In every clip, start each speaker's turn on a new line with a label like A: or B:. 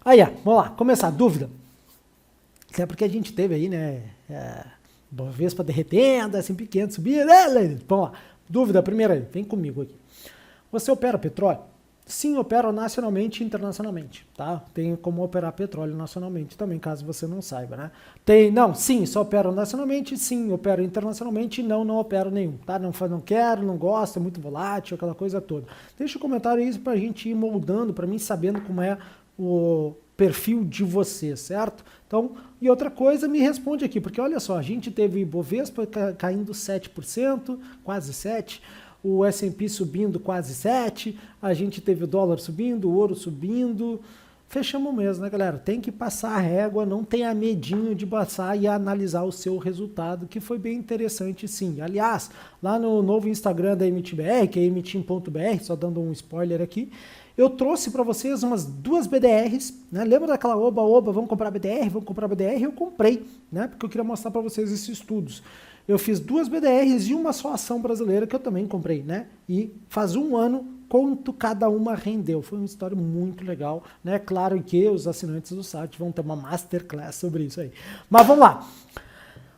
A: Aí, ó, vamos lá, começar, dúvida. Isso é porque a gente teve aí, né, Bovespa derretendo, S&P 500 subindo, né? Vamos lá, dúvida primeira aí, vem comigo aqui. Você opera petróleo? Sim, opera nacionalmente e internacionalmente, tá? Tem como operar petróleo nacionalmente também, caso você não saiba, né? Sim, só opero nacionalmente, sim, opero internacionalmente, não opero nenhum, tá? Não quero, não gosto, é muito volátil, aquela coisa toda. Deixa um comentário aí pra gente ir moldando, pra mim sabendo como é o perfil de você, certo? Então, e outra coisa, me responde aqui, porque olha só, a gente teve Bovespa caindo 7%, quase 7%, o S&P subindo quase 7%, a gente teve o dólar subindo, o ouro subindo. Fechamos mesmo, né, galera? Tem que passar a régua, não tenha medinho de passar e analisar o seu resultado, que foi bem interessante sim. Aliás, lá no novo Instagram da MTBR, que é emitim.br, só dando um spoiler aqui, eu trouxe para vocês umas 2 BDRs, né? Lembra daquela oba, vamos comprar BDR, vamos comprar BDR? Eu comprei, né? Porque eu queria mostrar para vocês esses estudos. Eu fiz 2 BDRs e uma só ação brasileira que eu também comprei, né? E faz um ano quanto cada uma rendeu. Foi uma história muito legal, né? Claro que os assinantes do site vão ter uma masterclass sobre isso aí. Mas vamos lá.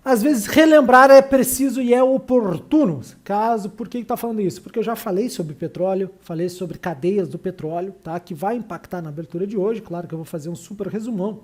A: Às vezes relembrar é preciso e é oportuno. Por que está falando isso? Porque eu já falei sobre petróleo, falei sobre cadeias do petróleo, tá? Que vai impactar na abertura de hoje. Claro que eu vou fazer um super resumão.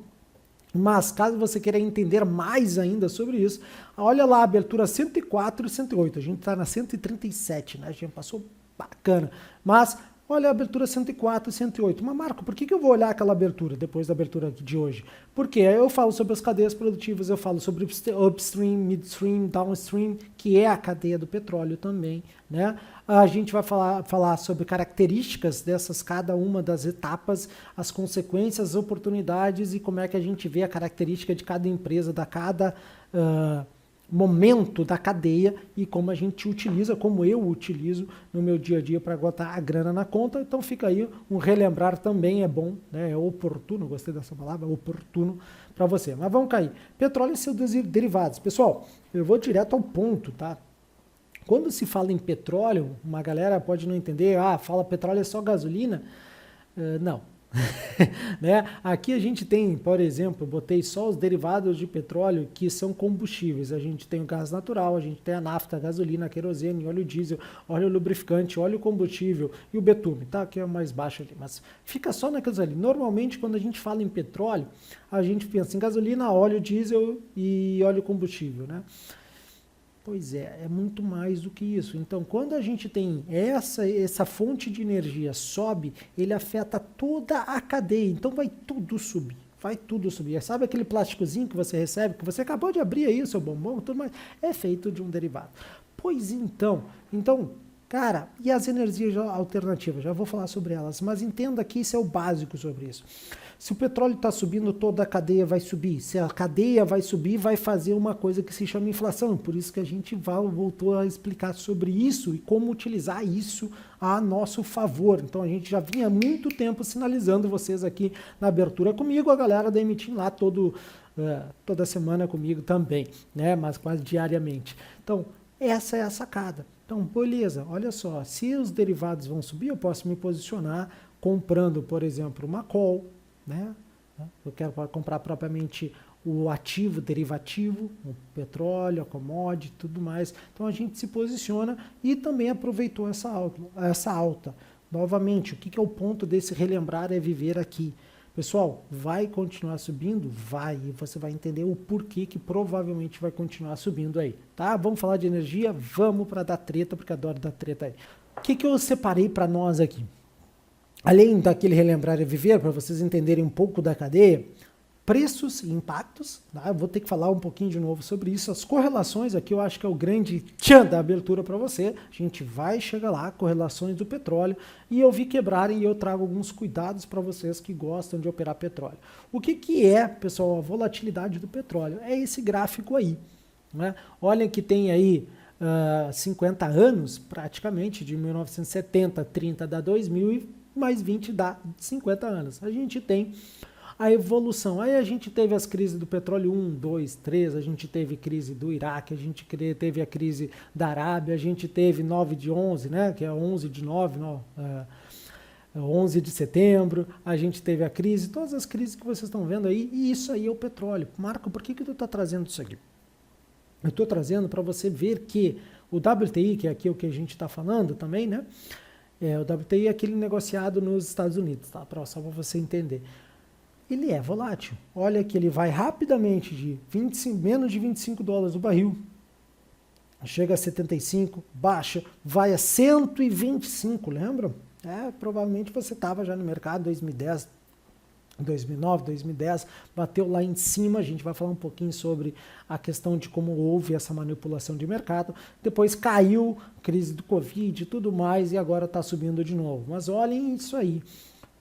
A: Mas caso você queira entender mais ainda sobre isso, olha lá a abertura 104 e 108. A gente está na 137, né? A gente passou bacana. Mas olha a abertura 104 e 108. Mas Marco, por que eu vou olhar aquela abertura depois da abertura de hoje? Porque eu falo sobre as cadeias produtivas, eu falo sobre upstream, midstream, downstream, que é a cadeia do petróleo também, né? A gente vai falar sobre características dessas, cada uma das etapas, as consequências, as oportunidades e como é que a gente vê a característica de cada empresa, da cada momento da cadeia e como a gente utiliza, como eu utilizo no meu dia a dia para botar a grana na conta. Então fica aí um relembrar também, é bom, né? É oportuno, gostei dessa palavra, oportuno para você. Mas vamos cair. Petróleo e seus derivados. Pessoal, eu vou direto ao ponto, tá? Quando se fala em petróleo, uma galera pode não entender, fala petróleo é só gasolina. Não. Né? Aqui a gente tem, por exemplo, botei só os derivados de petróleo que são combustíveis. A gente tem o gás natural, a gente tem a nafta, a gasolina, a querosene, óleo diesel, óleo lubrificante, óleo combustível e o betume, tá? Que é o mais baixo ali. Mas fica só naqueles ali. Normalmente, quando a gente fala em petróleo, a gente pensa em gasolina, óleo diesel e óleo combustível, né? Pois é muito mais do que isso. Então, quando a gente tem essa fonte de energia sobe, ele afeta toda a cadeia. Então, vai tudo subir. Vai tudo subir. Sabe aquele plásticozinho que você recebe, que você acabou de abrir aí, o seu bombom, tudo mais? É feito de um derivado. Pois então, cara, e as energias alternativas? Já vou falar sobre elas, mas entenda que isso é o básico sobre isso. Se o petróleo está subindo, toda a cadeia vai subir. Se a cadeia vai subir, vai fazer uma coisa que se chama inflação. Por isso que a gente voltou a explicar sobre isso e como utilizar isso a nosso favor. Então a gente já vinha há muito tempo sinalizando vocês aqui na abertura comigo, a galera da Emitim lá toda semana comigo também, né? Mas quase diariamente. Então, essa é a sacada. Então, beleza, olha só, se os derivados vão subir, eu posso me posicionar comprando, por exemplo, uma call, né? Eu quero comprar propriamente o ativo derivativo, o petróleo, a commodity, tudo mais. Então a gente se posiciona e também aproveitou essa alta. Novamente, o que é o ponto desse relembrar é viver aqui. Pessoal, vai continuar subindo? Vai, e você vai entender o porquê que provavelmente vai continuar subindo aí, tá? Vamos falar de energia? Vamos para dar treta, porque adoro dar treta aí. O que eu separei para nós aqui? Além daquele relembrar e viver, para vocês entenderem um pouco da cadeia, preços e impactos, tá? Eu vou ter que falar um pouquinho de novo sobre isso. As correlações aqui eu acho que é o grande tchan da abertura para você. A gente vai chegar lá, correlações do petróleo, e eu vi quebrarem e eu trago alguns cuidados para vocês que gostam de operar petróleo. O que é, pessoal, a volatilidade do petróleo? É esse gráfico aí, né? Olha que tem aí 50 anos, praticamente, de 1970, 30 dá 2000 e mais 20 dá 50 anos. A gente tem a evolução. Aí a gente teve as crises do petróleo 1, 2, 3, a gente teve crise do Iraque, a gente teve a crise da Arábia, a gente teve 9 de 11, né, que é 11 de 9, 11 de setembro, a gente teve a crise, todas as crises que vocês estão vendo aí, e isso aí é o petróleo. Marco, por que tu está trazendo isso aqui? Eu estou trazendo para você ver que o WTI, que é aqui o que a gente está falando também, né? O WTI é aquele negociado nos Estados Unidos, tá? Só para você entender. Ele é volátil. Olha que ele vai rapidamente de menos de 25 dólares o barril, chega a 75, baixa, vai a 125, lembram? Provavelmente você estava já no mercado 2010, 2009, 2010, bateu lá em cima. A gente vai falar um pouquinho sobre a questão de como houve essa manipulação de mercado. Depois caiu, crise do Covid e tudo mais, e agora está subindo de novo. Mas olhem isso aí.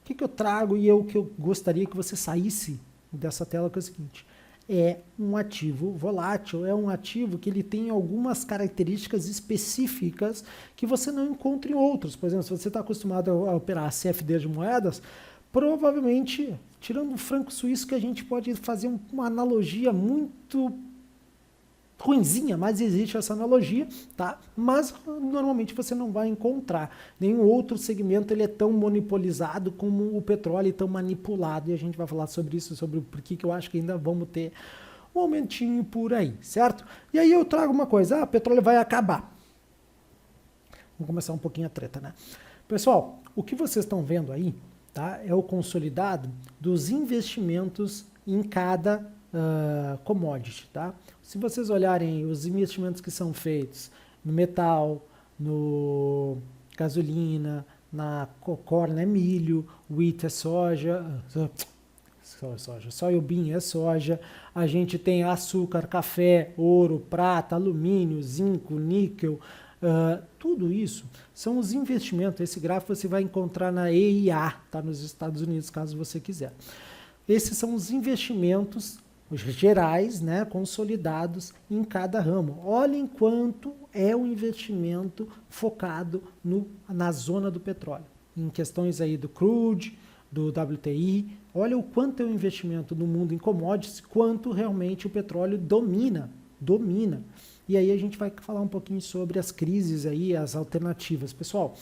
A: O que eu trago e o que eu gostaria que você saísse dessa tela que é o seguinte: é um ativo volátil, é um ativo que ele tem algumas características específicas que você não encontra em outros. Por exemplo, se você está acostumado a operar CFD de moedas, provavelmente, tirando o franco suíço, que a gente pode fazer uma analogia muito ruinzinha, mas existe essa analogia, tá? Mas normalmente você não vai encontrar. Nenhum outro segmento ele é tão monopolizado como o petróleo, e tão manipulado, e a gente vai falar sobre isso, sobre por que eu acho que ainda vamos ter um momentinho por aí, certo? E aí eu trago uma coisa: o petróleo vai acabar. Vamos começar um pouquinho a treta, né? Pessoal, o que vocês estão vendo aí, tá, é o consolidado dos investimentos em cada commodity, tá? Se vocês olharem os investimentos que são feitos no metal, no gasolina, na corn é milho, wheat é soja, soybean é soja, a gente tem açúcar, café, ouro, prata, alumínio, zinco, níquel, tudo isso são os investimentos. Esse gráfico você vai encontrar na EIA, tá, nos Estados Unidos, caso você quiser. Esses são os investimentos gerais, né, consolidados em cada ramo. Olhem quanto é o investimento focado na zona do petróleo, em questões aí do crude, do WTI. Olha o quanto é o investimento no mundo em commodities, quanto realmente o petróleo domina. E aí a gente vai falar um pouquinho sobre as crises aí, as alternativas. Pessoal,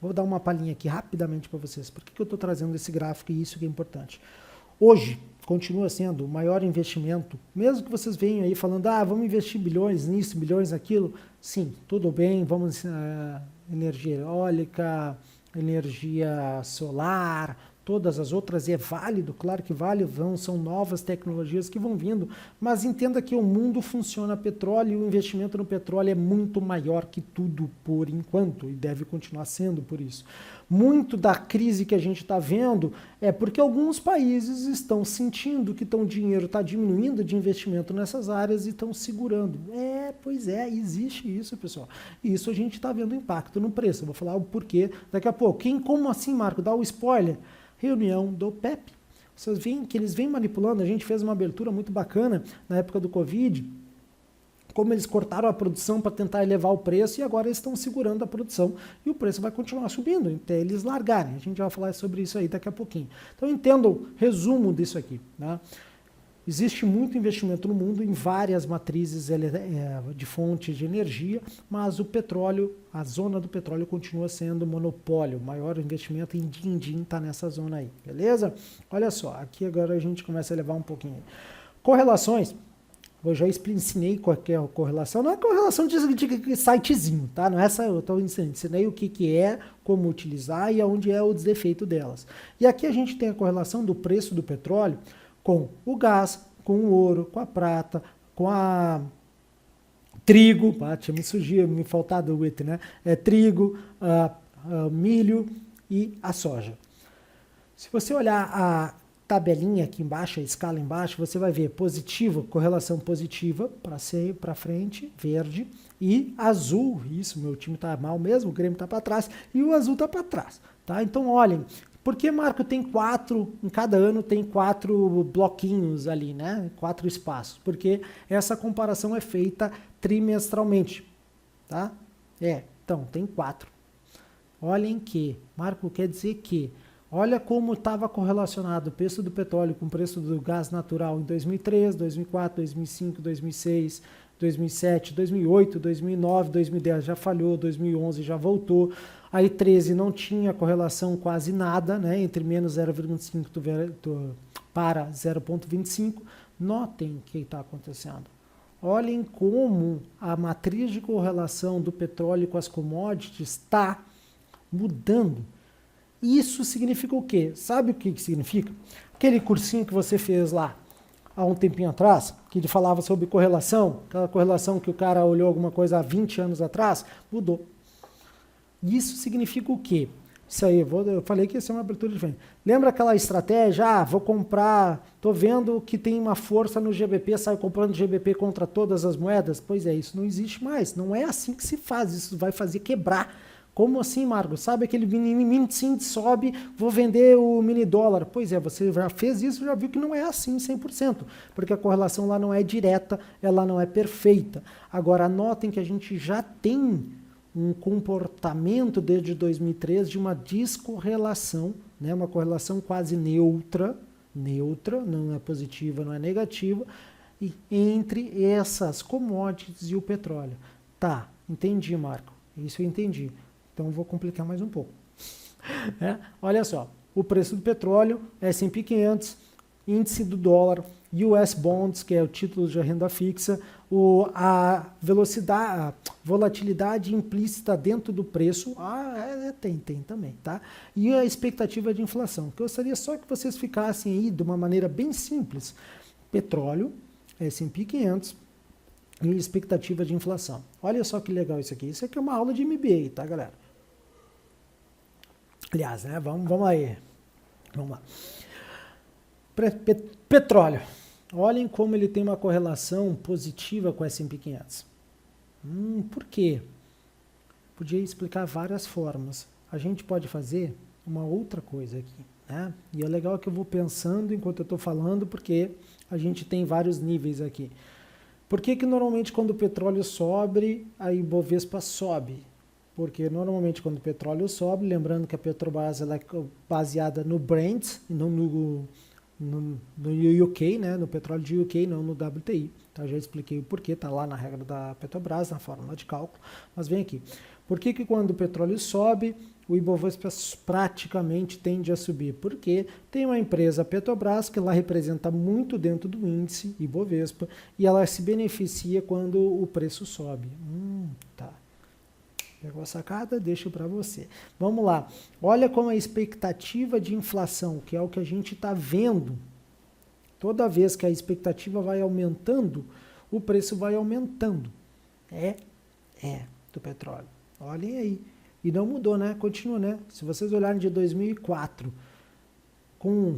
A: vou dar uma palhinha aqui rapidamente para vocês. Por que eu estou trazendo esse gráfico e isso que é importante? Hoje, continua sendo o maior investimento, mesmo que vocês venham aí falando, vamos investir bilhões nisso, bilhões naquilo. Sim, tudo bem, vamos energia eólica, energia solar, todas as outras, é válido, claro que vale, são novas tecnologias que vão vindo, mas entenda que o mundo funciona petróleo, e o investimento no petróleo é muito maior que tudo por enquanto, e deve continuar sendo por isso. Muito da crise que a gente está vendo é porque alguns países estão sentindo que o dinheiro está diminuindo de investimento nessas áreas e estão segurando. Pois é, existe isso, pessoal. E isso a gente está vendo impacto no preço. Eu vou falar o porquê daqui a pouco. Como assim, Marco? Dá o spoiler. Reunião do OPEP. Vocês veem que eles vêm manipulando. A gente fez uma abertura muito bacana na época do Covid, como eles cortaram a produção para tentar elevar o preço, e agora eles estão segurando a produção e o preço vai continuar subindo até eles largarem. A gente vai falar sobre isso aí daqui a pouquinho. Então entendam o resumo disso aqui, né? Existe muito investimento no mundo em várias matrizes de fontes de energia, mas o petróleo, a zona do petróleo continua sendo monopólio. O maior investimento em din-din está nessa zona aí, beleza? Olha só, aqui agora a gente começa a levar um pouquinho. Correlações, eu já ensinei qual é a correlação, não é correlação de sitezinho, tá? Não é essa, eu ensinei o que é, como utilizar e aonde é o desefeito delas. E aqui a gente tem a correlação do preço do petróleo com o gás, com o ouro, com a prata, com a trigo, tinha me faltado o wheat, né? Trigo, milho e a soja. Se você olhar a tabelinha aqui embaixo, a escala embaixo, você vai ver positivo, correlação positiva para frente, verde, e azul. Isso, meu time está mal mesmo, o Grêmio está para trás e o azul está para trás, tá? Então olhem. Por que, Marco, tem 4, em cada ano tem 4 bloquinhos ali, né? 4 espaços. Porque essa comparação é feita trimestralmente, tá? Então, tem 4. Olhem que, Marco, quer dizer que, olha como estava correlacionado o preço do petróleo com o preço do gás natural em 2003, 2004, 2005, 2006, 2007, 2008, 2009, 2010 já falhou, 2011 já voltou. Aí 13 não tinha correlação quase nada, né, entre menos 0,5 para 0,25. Notem o que está acontecendo. Olhem como a matriz de correlação do petróleo com as commodities está mudando. Isso significa o quê? Sabe o que significa? Aquele cursinho que você fez lá há um tempinho atrás, que ele falava sobre correlação, aquela correlação que o cara olhou alguma coisa há 20 anos atrás, mudou. Isso significa o quê? Isso aí, eu falei que ia ser uma abertura diferente. Lembra aquela estratégia? Vou comprar, tô vendo que tem uma força no GBP, saio comprando GBP contra todas as moedas? Pois é, isso não existe mais. Não é assim que se faz, isso vai fazer quebrar. Como assim, Marcos? Sabe aquele mini sobe, vou vender o mini dólar. Pois é, você já fez isso, já viu que não é assim 100%, porque a correlação lá não é direta, ela não é perfeita. Agora, notem que a gente já tem um comportamento desde 2003 de uma descorrelação, né, uma correlação quase neutra, não é positiva, não é negativa, entre essas commodities e o petróleo. Tá, entendi, Marco, isso eu entendi. Então vou complicar mais um pouco. Olha só, o preço do petróleo, S&P 500, índice do dólar, US Bonds, que é o título de renda fixa, a volatilidade implícita dentro do preço, tem também, tá? E a expectativa de inflação, que eu gostaria só que vocês ficassem aí de uma maneira bem simples. Petróleo, S&P 500 e expectativa de inflação. Olha só que legal isso aqui. Isso aqui é uma aula de MBA, tá, galera? Aliás, né? Vamos aí. Vamos lá. Petróleo. Olhem como ele tem uma correlação positiva com o S&P 500. Por quê? Podia explicar várias formas. A gente pode fazer uma outra coisa aqui, né? E é legal que eu vou pensando enquanto eu estou falando, porque a gente tem vários níveis aqui. Por que normalmente quando o petróleo sobe, a Ibovespa sobe? Porque normalmente quando o petróleo sobe, lembrando que a Petrobras ela é baseada no Brent, não no UK, né, no petróleo de UK, não no WTI. Tá? Já expliquei o porquê, está lá na regra da Petrobras, na fórmula de cálculo, mas vem aqui. Por que quando o petróleo sobe, o Ibovespa praticamente tende a subir? Porque tem uma empresa, Petrobras, que ela representa muito dentro do índice Ibovespa e ela se beneficia quando o preço sobe. Tá. Pegou a sacada? Deixo para você. Vamos lá. Olha como a expectativa de inflação, que é o que a gente está vendo. Toda vez que a expectativa vai aumentando, o preço vai aumentando. Do petróleo. Olhem aí. E não mudou, né? Continua, né? Se vocês olharem de 2004,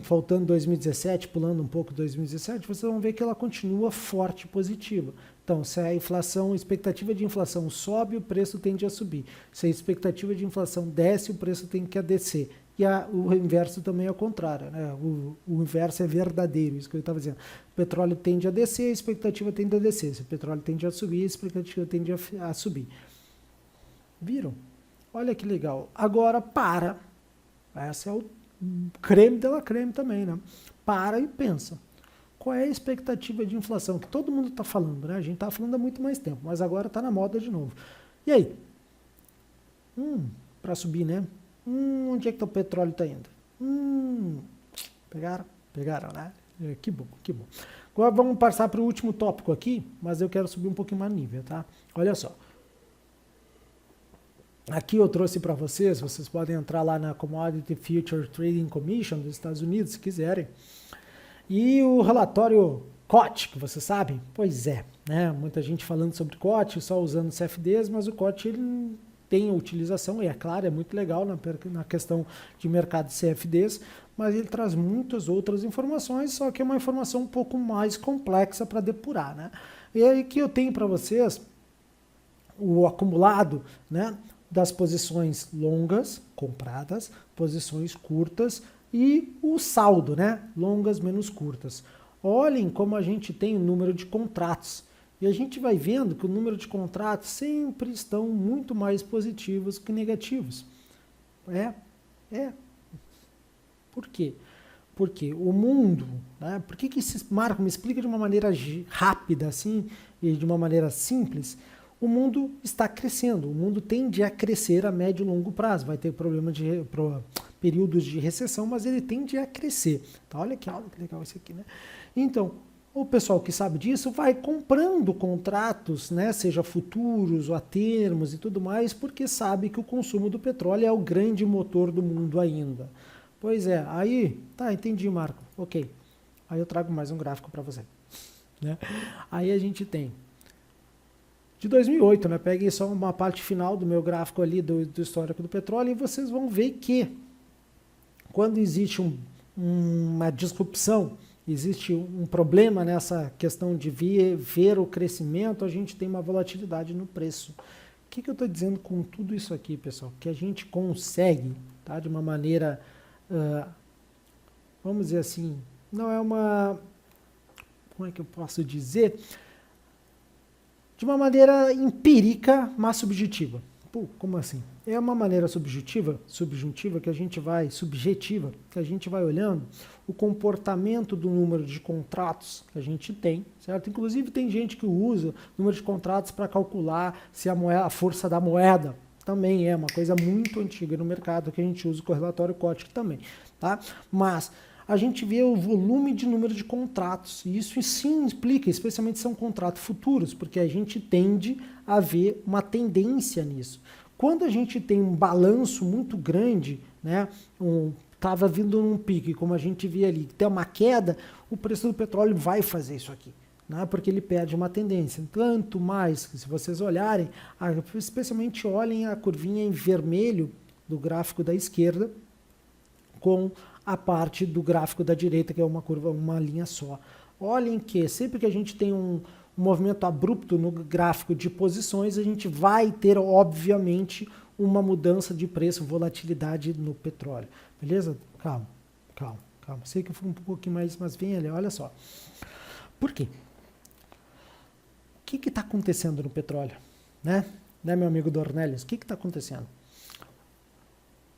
A: faltando 2017, pulando um pouco 2017, vocês vão ver que ela continua forte e positiva. Então, se a expectativa de inflação sobe, o preço tende a subir. Se a expectativa de inflação desce, o preço tem que descer. E o inverso também é o contrário, né? O inverso é verdadeiro, isso que eu estava dizendo. O petróleo tende a descer, a expectativa tende a descer. Se o petróleo tende a subir, a expectativa tende a subir. Viram? Olha que legal. Agora, essa é o creme de la creme também, né? Para e pensa. Qual é a expectativa de inflação? Que todo mundo está falando, né? A gente está falando há muito mais tempo, mas agora está na moda de novo. E aí? Para subir, né? Onde é que o petróleo está indo? Pegaram, né? Que bom, que bom. Agora vamos passar para o último tópico aqui, mas eu quero subir um pouquinho mais nível, tá? Olha só. Aqui eu trouxe para vocês podem entrar lá na Commodity Future Trading Commission dos Estados Unidos, se quiserem. E o relatório COT, que vocês sabem, pois é, né? Muita gente falando sobre COT, só usando CFDs, mas o COT ele tem utilização, e é claro, é muito legal na questão de mercado de CFDs, mas ele traz muitas outras informações, só que é uma informação um pouco mais complexa para depurar, né? E aí que eu tenho para vocês o acumulado, né, das posições longas, compradas, posições curtas, e o saldo, né? Longas menos curtas. Olhem como a gente tem o número de contratos. E a gente vai vendo que o número de contratos sempre estão muito mais positivos que negativos. Por quê? Por quê? O mundo, né? Por que esse Marco me explica de uma maneira rápida assim e de uma maneira simples? O mundo está crescendo, o mundo tende a crescer a médio e longo prazo, vai ter períodos de recessão, mas ele tende a crescer. Tá, olha que legal isso aqui, né? Então, o pessoal que sabe disso vai comprando contratos, né, seja futuros ou a termos e tudo mais, porque sabe que o consumo do petróleo é o grande motor do mundo ainda. Pois é, aí, tá, entendi, Marco, ok. Aí eu trago mais um gráfico para você. Né? Aí a gente tem de 2008, né? Peguei só uma parte final do meu gráfico ali do histórico do petróleo e vocês vão ver que quando existe uma disrupção, existe um problema nessa questão de ver o crescimento, a gente tem uma volatilidade no preço. O que eu estou dizendo com tudo isso aqui, pessoal? Que a gente consegue, tá? De uma maneira, vamos dizer assim, não é uma, como é que eu posso dizer? De uma maneira empírica, mas subjetiva. Pô, como assim? É uma maneira subjetiva que a gente vai, subjetiva, que a gente vai olhando o comportamento do número de contratos que a gente tem, certo? Inclusive tem gente que usa o número de contratos para calcular se a força da moeda. Também é uma coisa muito antiga no mercado que a gente usa o correlatório Kotick também, tá? Mas a gente vê o volume de número de contratos, e isso sim implica, especialmente se são contratos futuros, porque a gente tende a ver uma tendência nisso. Quando a gente tem um balanço muito grande, né, estava vindo num pique, como a gente via ali, tem uma queda, o preço do petróleo vai fazer isso aqui, né, porque ele perde uma tendência. Tanto mais que se vocês olharem, especialmente olhem a curvinha em vermelho do gráfico da esquerda, com a parte do gráfico da direita, que é uma curva, uma linha só. Olhem que sempre que a gente tem um movimento abrupto no gráfico de posições, a gente vai ter, obviamente, uma mudança de preço, volatilidade no petróleo. Beleza? Calma. Sei que eu fui um pouquinho mais, mas vem ali, olha só. Por quê? O que está acontecendo no petróleo? Né, meu amigo Dornelles? O que está acontecendo?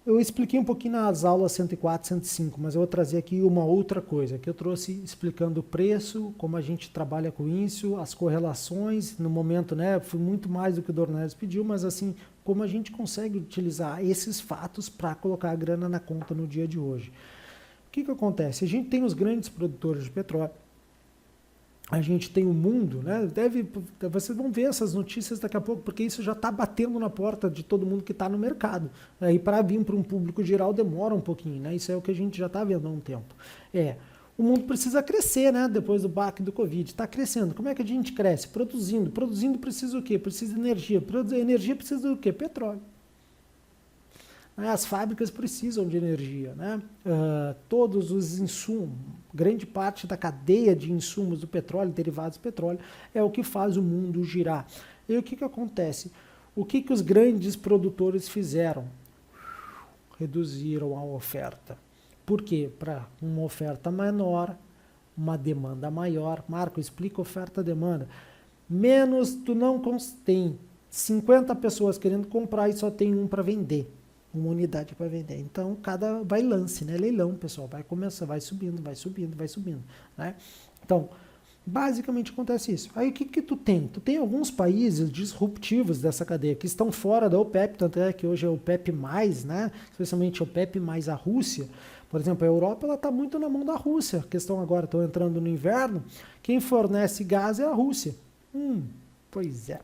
A: Eu expliquei um pouquinho nas aulas 104, 105, mas eu vou trazer aqui uma outra coisa, que eu trouxe explicando o preço, como a gente trabalha com isso, as correlações, no momento, né, foi muito mais do que o Dornelles pediu, mas assim, como a gente consegue utilizar esses fatos para colocar a grana na conta no dia de hoje. O que acontece? A gente tem os grandes produtores de petróleo, a gente tem o mundo, né? Vocês vão ver essas notícias daqui a pouco, porque isso já está batendo na porta de todo mundo que está no mercado. E para vir para um público geral demora um pouquinho, né? Isso é o que a gente já está vendo há um tempo. O mundo precisa crescer, né? Depois do baque do Covid. Está crescendo. Como é que a gente cresce? Produzindo. Produzindo precisa o quê? Precisa de energia. Energia precisa do quê? Petróleo. As fábricas precisam de energia, né? Todos os insumos, grande parte da cadeia de insumos do petróleo, derivados do petróleo, é o que faz o mundo girar. E o que acontece? O que os grandes produtores fizeram? Reduziram a oferta. Por quê? Para uma oferta menor, uma demanda maior. Marco, explica oferta e demanda. Menos, tu não tem 50 pessoas querendo comprar e só tem um para vender. Uma unidade para vender. Então, vai lance, né? Leilão, pessoal. Vai começar, vai subindo. Né? Então, basicamente acontece isso. Aí, o que tu tem? Tu tem alguns países disruptivos dessa cadeia que estão fora da OPEP, tanto é que hoje é o OPEP+, né? Especialmente o OPEP mais a Rússia. Por exemplo, a Europa está muito na mão da Rússia. A questão agora, estão entrando no inverno, quem fornece gás é a Rússia. Pois é.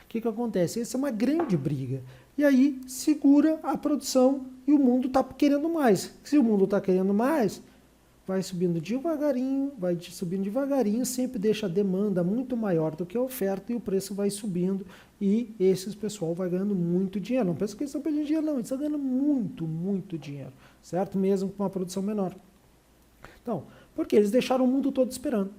A: O que acontece? Essa é uma grande briga. E aí segura a produção e o mundo está querendo mais. Se o mundo está querendo mais, vai subindo devagarinho, sempre deixa a demanda muito maior do que a oferta e o preço vai subindo e esse pessoal vai ganhando muito dinheiro. Não pensa que eles estão perdendo dinheiro, não. Eles estão ganhando muito, muito dinheiro, certo? Mesmo com uma produção menor. Então, porque eles deixaram o mundo todo esperando.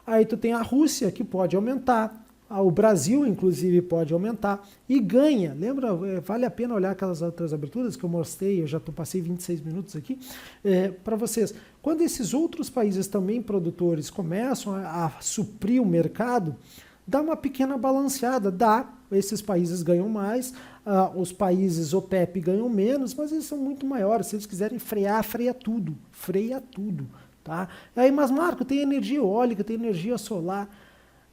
A: Aí tu tem a Rússia, que pode aumentar. O Brasil, inclusive, pode aumentar e ganha. Lembra, vale a pena olhar aquelas outras aberturas que eu mostrei, eu já passei 26 minutos aqui, para vocês. Quando esses outros países também produtores começam a suprir o mercado, dá uma pequena balanceada, esses países ganham mais, os países OPEP ganham menos, mas eles são muito maiores. Se eles quiserem frear, freia tudo. Tá? Aí, mas Marco, tem energia eólica, tem energia solar.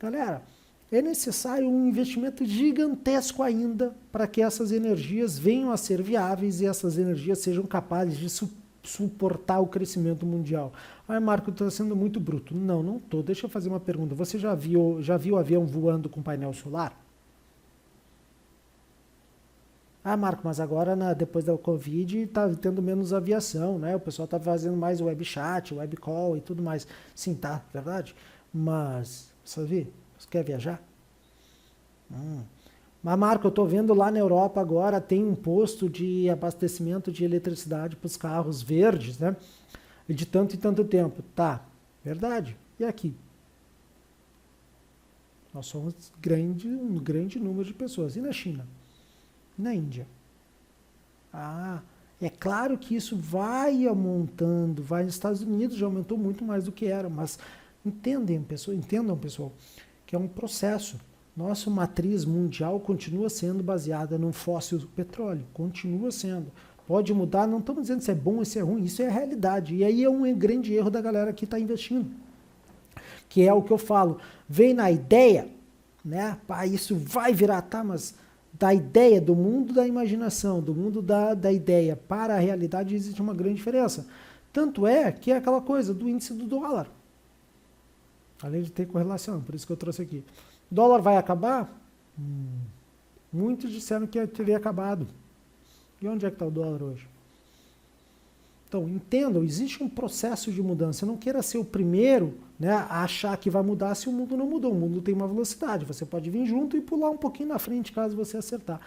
A: Galera, é necessário um investimento gigantesco ainda para que essas energias venham a ser viáveis e essas energias sejam capazes de suportar o crescimento mundial. Ai, Marco, estou sendo muito bruto. Não, não estou. Deixa eu fazer uma pergunta. Você já viu avião voando com painel solar? Ah, Marco, mas agora, depois da Covid, está tendo menos aviação, né? O pessoal está fazendo mais web chat, web call e tudo mais. Sim, tá, verdade. Mas, você quer viajar? Mas, Marco, eu estou vendo lá na Europa agora, tem um posto de abastecimento de eletricidade para os carros verdes, né? De tanto e tanto tempo. Tá, verdade. E aqui? Nós somos um grande número de pessoas. E na China? Na Índia. É claro que isso vai aumentando, vai nos Estados Unidos, já aumentou muito mais do que era, mas entendam, pessoal, que é um processo. Nossa matriz mundial continua sendo baseada num fóssil petróleo, continua sendo. Pode mudar, não estamos dizendo se é bom ou se é ruim, isso é a realidade. E aí é um grande erro da galera que está investindo. Que é o que eu falo, vem na ideia, né? Isso vai virar, tá, mas da ideia, do mundo da imaginação, do mundo da ideia para a realidade existe uma grande diferença. Tanto é que é aquela coisa do índice do dólar. Além de ter correlação, por isso que eu trouxe aqui. Dólar vai acabar? Muitos disseram que teria acabado. E onde é que está o dólar hoje? Então, entendam, existe um processo de mudança. Não queira ser o primeiro, né, a achar que vai mudar se o mundo não mudou. O mundo tem uma velocidade. Você pode vir junto e pular um pouquinho na frente, caso você acertar.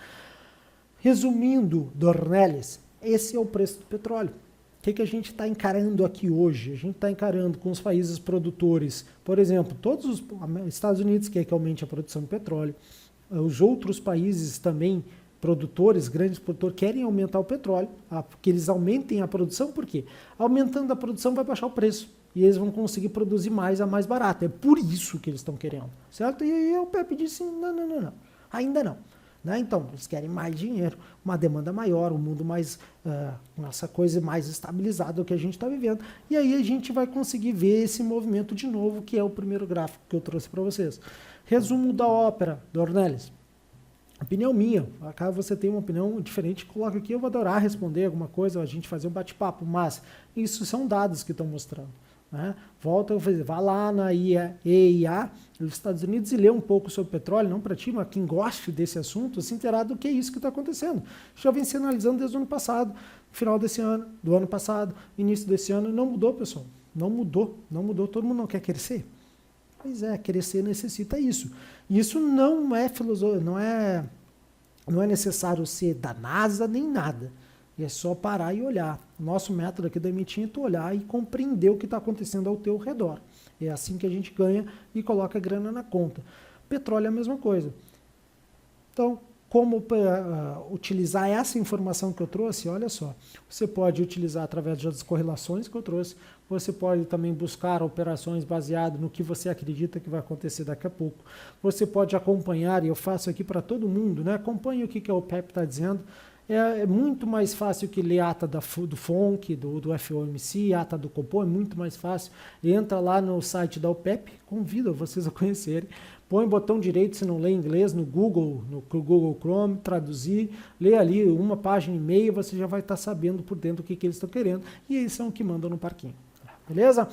A: Resumindo, Dornelles, esse é o preço do petróleo. O que a gente está encarando aqui hoje? A gente está encarando com os países produtores, por exemplo, todos os Estados Unidos quer que aumente a produção de petróleo, os outros países também produtores, grandes produtores, querem aumentar o petróleo, que eles aumentem a produção, por quê? Aumentando a produção vai baixar o preço, e eles vão conseguir produzir mais a mais barato, é por isso que eles estão querendo, certo? E aí o Pepe disse, não, ainda não. Né? Então, eles querem mais dinheiro, uma demanda maior, um mundo mais, essa coisa mais estabilizada do que a gente está vivendo. E aí a gente vai conseguir ver esse movimento de novo, que é o primeiro gráfico que eu trouxe para vocês. Resumo da ópera, Dornelles. Opinião minha, caso você tenha uma opinião diferente, coloca aqui, eu vou adorar responder alguma coisa, a gente fazer um bate-papo, mas isso são dados que estão mostrando. Né? Vá lá na EIA, nos Estados Unidos, e lê um pouco sobre petróleo, não para ti, mas quem goste desse assunto, se inteirar do que é isso que está acontecendo. Já vem se analisando desde o ano passado, final desse ano, do ano passado, início desse ano, não mudou, pessoal. Não mudou, todo mundo não quer crescer. Pois é, crescer necessita isso. E isso não é filosofia, não é necessário ser da NASA nem nada. É só parar e olhar. Nosso método aqui da Emitim é tu olhar e compreender o que está acontecendo ao teu redor. É assim que a gente ganha e coloca a grana na conta. Petróleo é a mesma coisa. Então, como utilizar essa informação que eu trouxe? Olha só, você pode utilizar através das correlações que eu trouxe, você pode também buscar operações baseadas no que você acredita que vai acontecer daqui a pouco. Você pode acompanhar, e eu faço aqui para todo mundo, né? Acompanhe o que a OPEP está dizendo. É muito mais fácil que ler ata do FONC, do FOMC, ata do Copom, é muito mais fácil. Entra lá no site da OPEP, convido vocês a conhecerem. Põe o botão direito, se não lê inglês, no Google Chrome, traduzir, lê ali 1,5 página, você já vai estar sabendo por dentro o que eles estão querendo. E eles são os que mandam no parquinho. Beleza?